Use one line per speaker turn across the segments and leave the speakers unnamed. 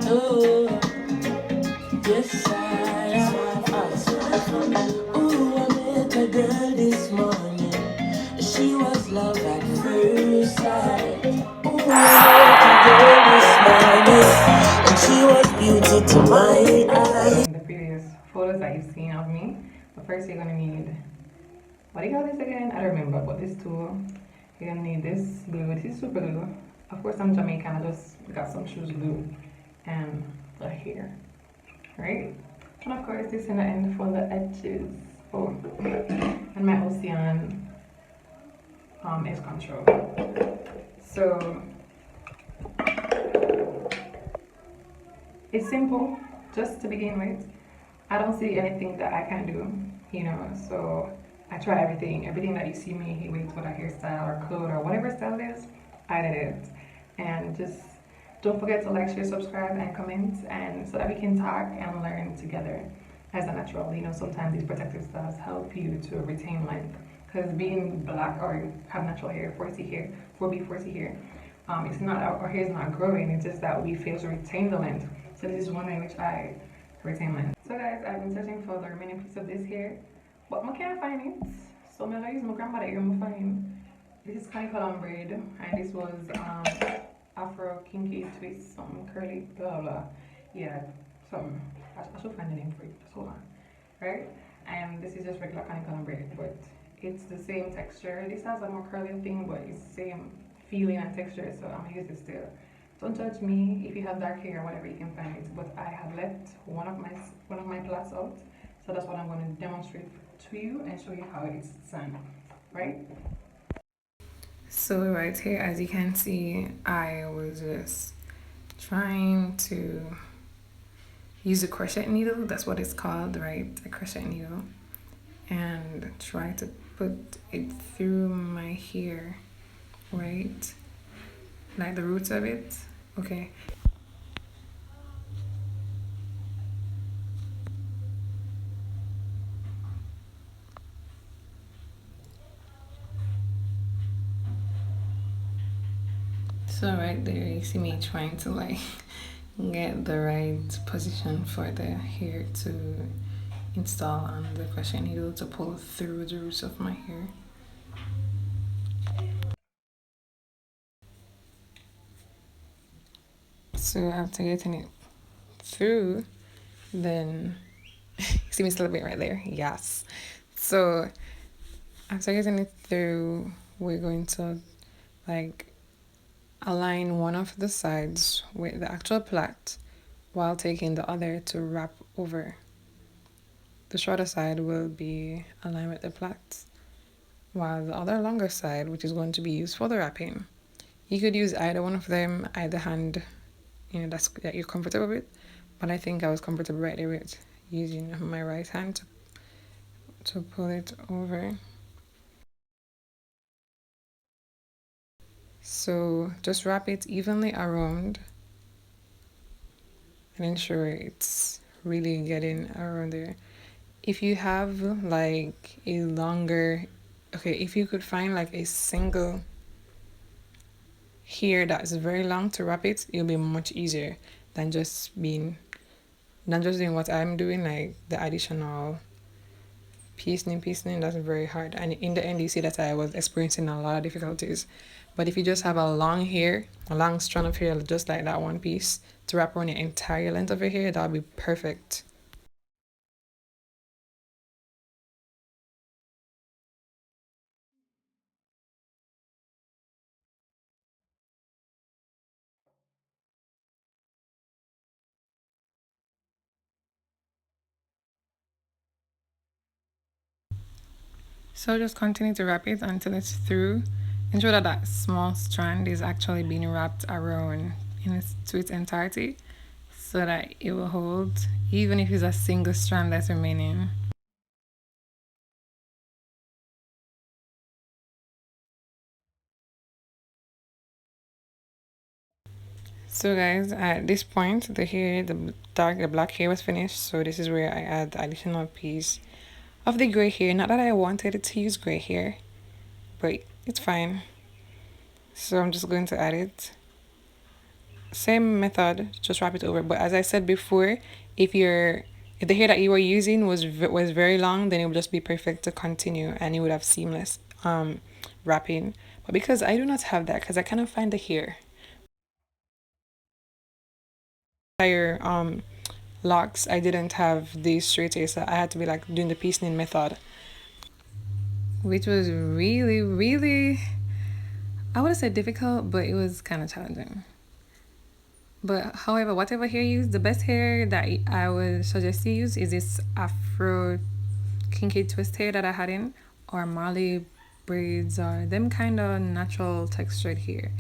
Oh, yes, I am. Ooh, I met a girl this morning. She was love at first sight. Ooh, I met a girl this morning, and she was beauty to my eye.
The previous photos that you've seen of me, but first you're gonna need, what do you call this again? I don't remember, but this tool, you're gonna need this glue. This is super glue. Of course, I'm Jamaican. I just got some shoes glue and the hair, right? And of course, this in the end for the edges. Oh, and my Ocean edge control. So it's simple, just to begin with. I don't see anything that I can do, you know. So I try everything. Everything that you see me with a hairstyle or clothes or whatever style it is, I did it. And just don't forget to like, share, subscribe, and comment, and so that we can talk and learn together as a natural. You know, sometimes these protective styles help you to retain length. Because being black or have natural hair, 4C hair, 4B, 4C hair, it's not, our hair is not growing. It's just that we fail to retain the length. So this is one way in which I retain length. So guys, I've been searching for the remaining piece of this hair, but I can't find it. So I'm gonna use my grandmother ear to find. This is honeycomb braid, and this was Afro kinky twist, some curly, blah blah. Yeah, some. I should find the name for it. Just hold on, right? And this is just regular honeycomb braid, but it's the same texture. This has a more curly thing, but it's the same feeling and texture. So I'm gonna use it still. Don't judge me if you have dark hair or whatever, you can find it. But I have left one of my plaits out, so that's what I'm going to demonstrate to you and show you how it's done, right? So right here, as you can see, I was just trying to use a crochet needle. That's what it's called, right? A crochet needle, and try to put it through my hair, right? Like the roots of it. Okay. So right there, you see me trying to like get the right position for the hair to install on the crochet needle to pull through the roots of my hair. So after getting it through, then see me still a bit right there. Yes. So after getting it through, we're going to like align one of the sides with the actual plait while taking the other to wrap over. The shorter side will be aligned with the plait, while the other longer side, which is going to be used for the wrapping, you could use either one of them, either hand, you know, that you're comfortable with. But I think I was comfortable right there with using my right hand to pull it over. So just wrap it evenly around and ensure it's really getting around there. If you have like a longer, okay, if you could find like a single hair that is very long to wrap it, it'll be much easier than just doing what I'm doing, like the additional piecening. That's very hard, and in the end you see that I was experiencing a lot of difficulties. But if you just have a long strand of hair just like that one piece to wrap around the entire length of your hair, that'll be perfect. So just continue to wrap it until it's through. Ensure that that small strand is actually being wrapped around to its entirety so that it will hold, even if it's a single strand that's remaining. So guys, at this point, the black hair was finished. So this is where I add the additional piece of the gray hair. Not that I wanted it to use gray hair, but it's fine. So I'm just going to add it same method, just wrap it over. But as I said before, if you're if the hair that you were using was very long, then it would just be perfect to continue, and you would have seamless wrapping. But because I do not have that, because I cannot find the hair, entire locks, I didn't have the straight hair, so I had to be like doing the piecening method, which was really, really, I would have said difficult, but it was kind of challenging. But however, whatever hair you use, the best hair that I would suggest you use is this Afro kinky twist hair that I had in, or Mali braids, or them kind of natural textured hair.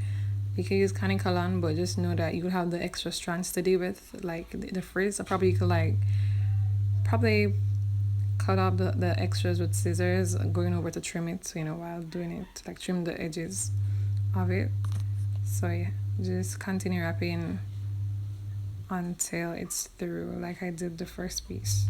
You can use Canning Kalan, but just know that you will have the extra strands to deal with, like the frizz. Probably you could like probably cut off the extras with scissors, going over to trim it, you know, while doing it, like trim the edges of it. So yeah, just continue wrapping until it's through, like I did the first piece.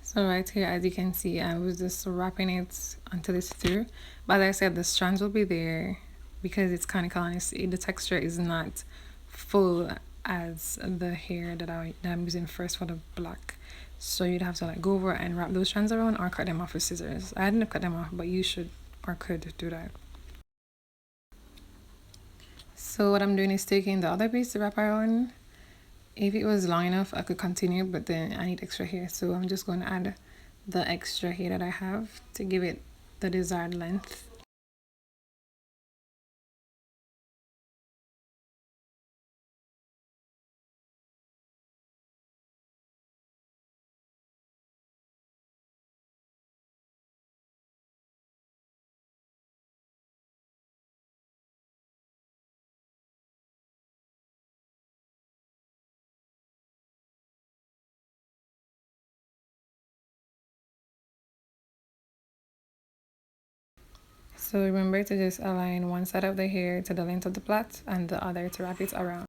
So right here, as you can see, I was just wrapping it until it's through. But like I said, the strands will be there because it's kind of color. The texture is not full as the hair that I'm using first for the black. So you'd have to like go over and wrap those strands around or cut them off with scissors. I didn't cut them off, but you should or could do that. So what I'm doing is taking the other piece to wrap around. If it was long enough, I could continue, but then I need extra hair, so I'm just going to add the extra hair that I have to give it the desired length. So remember to just align one side of the hair to the length of the plait and the other to wrap it around.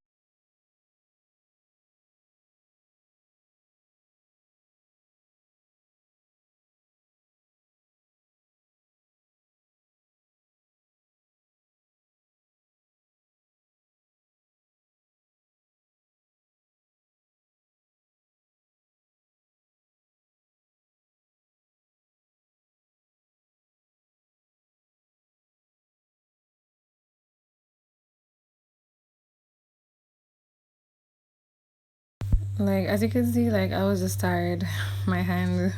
Like as you can see, like I was just tired. My hand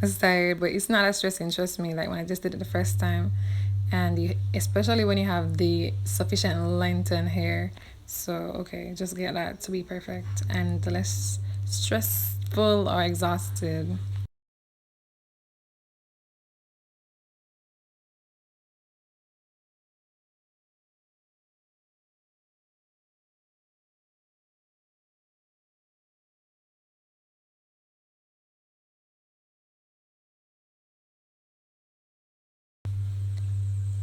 was tired, but it's not as stressing, trust me, like when I just did it the first time. And especially when you have the sufficient length and hair. So okay, just get that to be perfect and less stressful or exhausted.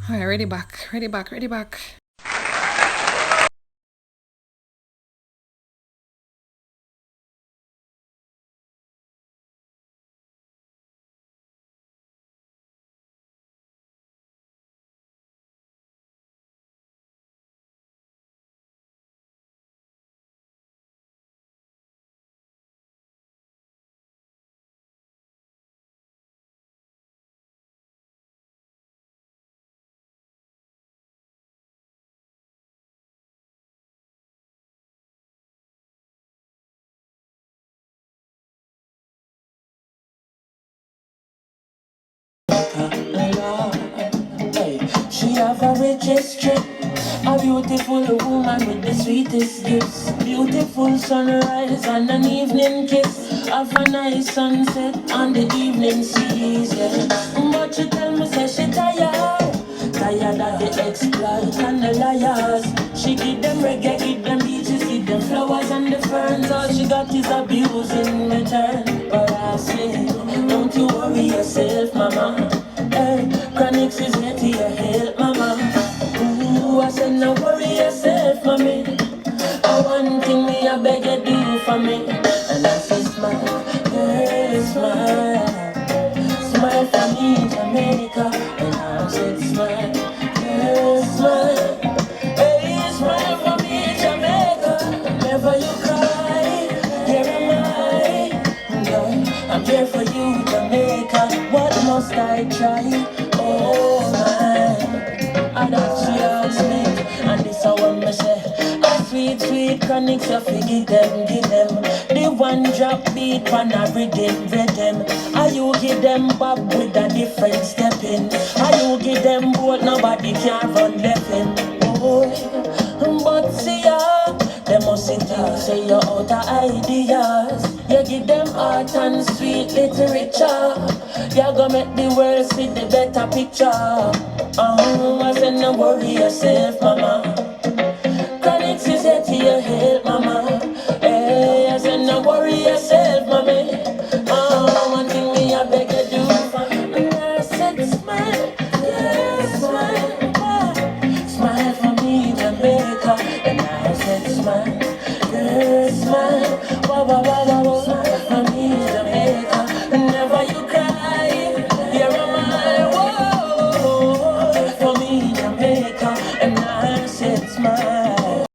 All right, ready back, ready back, ready back.
Hey, she have a registry, a beautiful woman with the sweetest gifts. Beautiful sunrise and an evening kiss. Have a nice sunset on the evening seas, yeah. But she tell me say she tired of the exploit and the liars. She give them reggae, give them beaches, give them flowers. flowers and the ferns, all she got is abuse in return. But I say, don't you worry yourself, mama. Hey, Chronix is here to your help, mama. Ooh, I said, no worry yourself, mommy. One thing me I beg you do for me, and I say smile, yeah, smile, smile for me, Jamaica, and I said smile, yeah, smile, hey, smile for me, Jamaica. Never you cry, here am I, girl, I'm here for you, Jamaica. What must I try? Oh my, I don't see how it's me, and this I want me say. Sweet, sweet chronics, you fi give them. The one drop beat pan a rhythm. How you give them bop with a different step in? How you give them both, nobody can run left in. Boy, but see ya, them must think say you're out of ideas. You give them art and sweet literature. You gonna make the world see the better picture. I said no worry yourself, mama. Chronix is here to your help, mama. Hey, I said no worry yourself, mommy. One thing me I beg you do for me. I said smile, yeah, smile, smile for me, Jamaica. And I said smile, yeah, smile, smile for me, Jamaica. Never you cry, here am I, whoa, for me, Jamaica. And I said smile.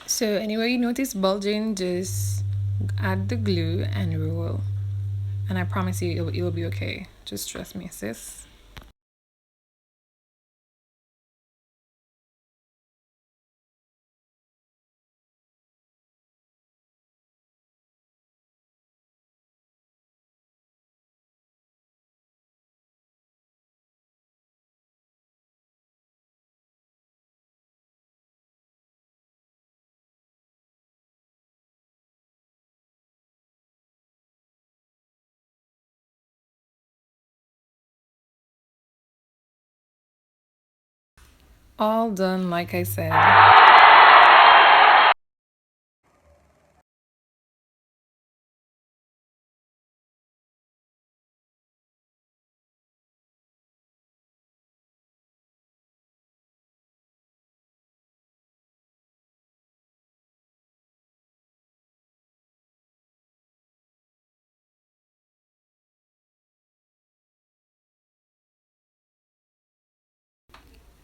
So anywhere you notice bulging, just add the glue and roll. And I promise you it'll be okay. Just trust me, sis. All done, like I said.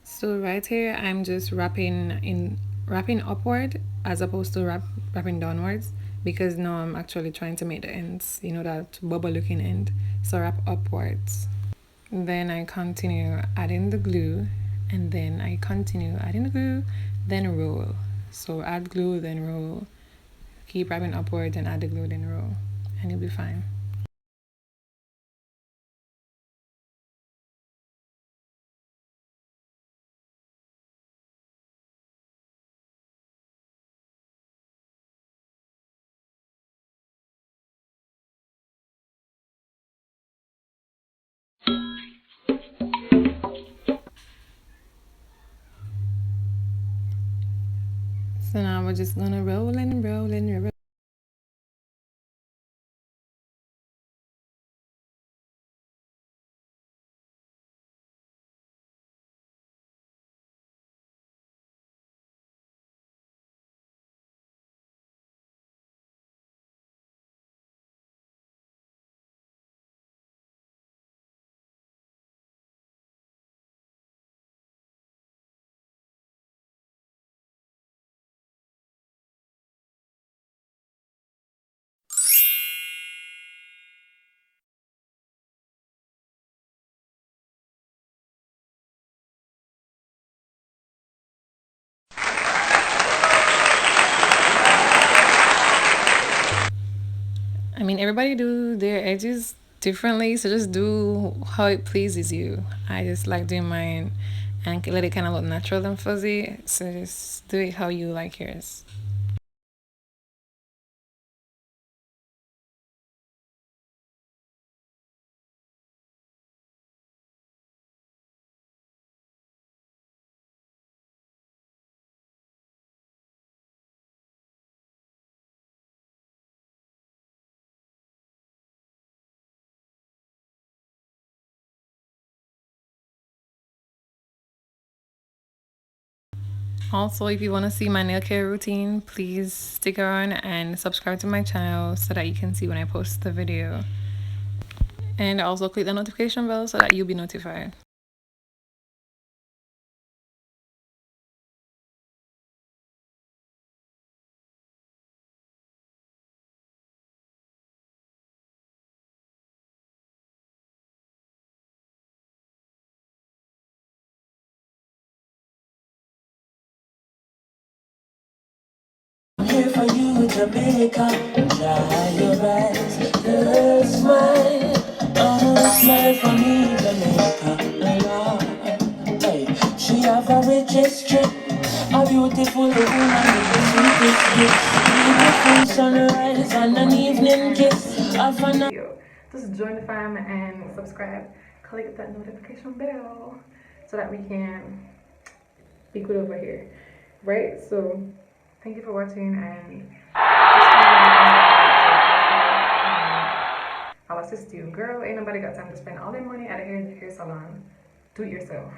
So right here, I'm just wrapping upward as opposed to wrapping downwards, because now I'm actually trying to make the ends, that bubble looking end. So wrap upwards. Then I continue adding the glue, and then I continue adding the glue. then roll. So add glue, then roll. Keep wrapping upwards and add the glue, then roll, and you'll be fine. So now we're just gonna roll and roll and roll. I mean, everybody do their edges differently, so just do how it pleases you. I just like doing mine and let it kind of look natural and fuzzy, so just do it how you like yours. Also, if you want to see my nail care routine, please stick around and subscribe to my channel so that you can see when I post the video. And also click the notification bell so that you'll be notified.
I'm here for you, Jamaica. Dry your eyes, girl, smile. Smile for me, Jamaica. Lord, hey, she have a rich history, a beautiful woman with the sweetest gifts, beautiful sunrise and an evening kiss. Have a
Just join the fam and subscribe. Click that notification bell so that we can be good over here, right? So thank you for watching, and I'll assist you. Girl, ain't nobody got time to spend all their money at a hair salon. Do it yourself.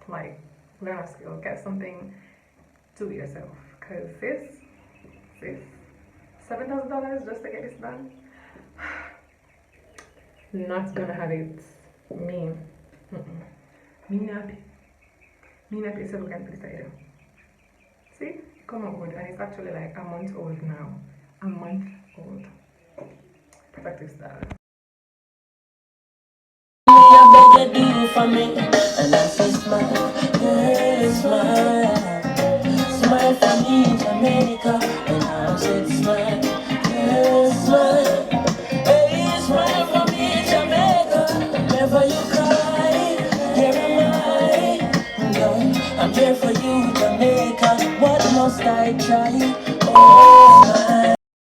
Like, learn a skill, get something, do it yourself. Cause sis, $7,000 just to get this done. Not gonna have it. Me. Me nappy. Me nappy is looking at this item. See? Come on, good. And it's actually like a month old now. A month old. Protective style.
I beg you do for me, and I say smile, girl, smile, smile for me, Jamaica, and I said smile, girl, smile, hey, smile for me, Jamaica, never you cry, here am I, girl, I'm here for you, Jamaica, what must I try, oh.